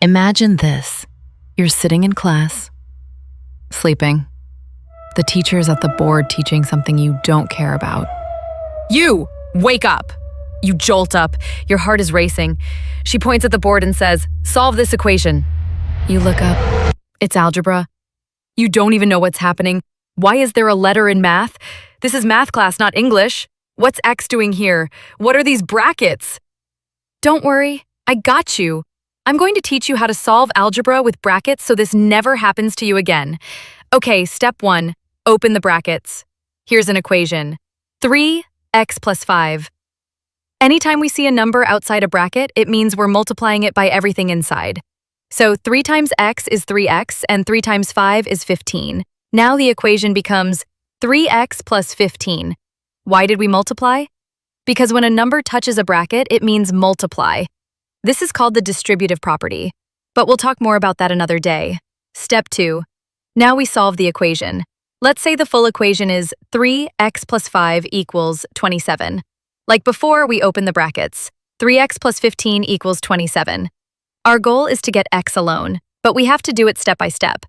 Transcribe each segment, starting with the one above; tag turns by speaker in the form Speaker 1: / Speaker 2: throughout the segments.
Speaker 1: Imagine this. You're sitting in class, sleeping. The teacher is at the board teaching something you don't care about.
Speaker 2: You! Wake up! You jolt up. Your heart is racing. She points at the board and says, "Solve this equation." You look up. It's algebra. You don't even know what's happening. Why is there a letter in math? This is math class, not English. What's X doing here? What are these brackets? Don't worry, I got you. I'm going to teach you how to solve algebra with brackets so this never happens to you again. Okay, step 1, open the brackets. Here's an equation. 3x plus 5. Anytime we see a number outside a bracket, it means we're multiplying it by everything inside. So 3 times x is 3x, and 3 times 5 is 15. Now the equation becomes 3x plus 15. Why did we multiply? Because when a number touches a bracket, it means multiply. This is called the distributive property, but we'll talk more about that another day. Step 2. Now we solve the equation. Let's say the full equation is 3x plus 5 equals 27. Like before, we open the brackets. 3x plus 15 equals 27. Our goal is to get x alone, but we have to do it step by step.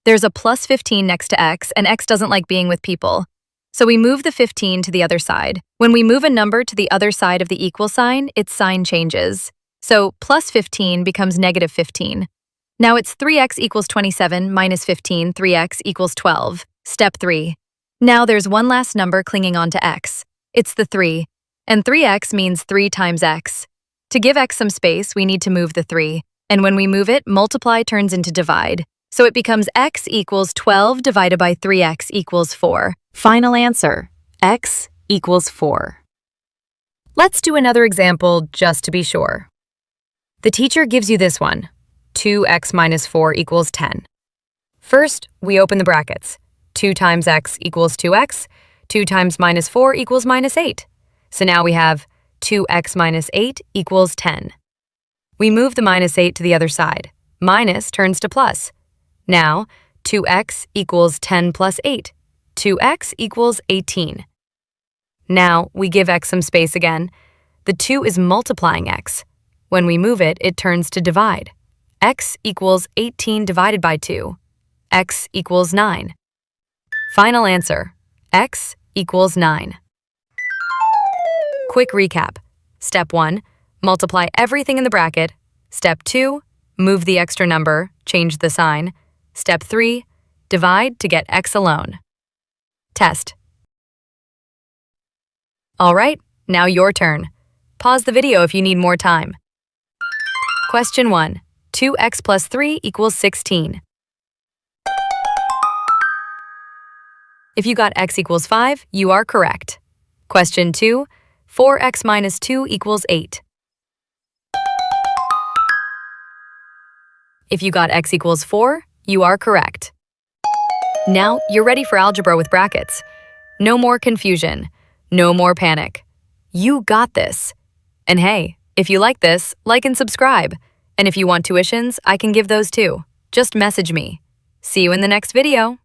Speaker 2: There's a plus 15 next to x, and x doesn't like being with people. So we move the 15 to the other side. When we move a number to the other side of the equal sign, its sign changes. So plus 15 becomes negative 15. Now it's 3x equals 27 minus 15, 3x equals 12. Step 3. Now there's one last number clinging onto x. It's the 3. And 3x means 3 times x. To give x some space, we need to move the 3. And when we move it, multiply turns into divide. So it becomes x equals 12 divided by 3x equals 4. Final answer, x equals 4. Let's do another example just to be sure. The teacher gives you this one, 2x minus 4 equals 10. First, we open the brackets. 2 times x equals 2x, 2 times minus 4 equals minus 8. So now we have 2x minus 8 equals 10. We move the minus 8 to the other side. Minus turns to plus. Now, 2x equals 10 plus 8. 2x equals 18. Now, we give x some space again. The 2 is multiplying x. When we move it, it turns to divide. X equals 18 divided by 2. X equals 9. Final answer, x equals 9. Quick recap. Step 1, multiply everything in the bracket. Step 2, move the extra number, change the sign. Step 3, divide to get x alone. Test. All right, now your turn. Pause the video if you need more time. Question 1. 2x plus 3 equals 16. If you got x equals 5, you are correct. Question 2. 4x minus 2 equals 8. If you got x equals 4, you are correct. Now you're ready for algebra with brackets. No more confusion. No more panic. You got this. And hey, if you like this, like and subscribe. And if you want tuitions, I can give those too. Just message me. See you in the next video.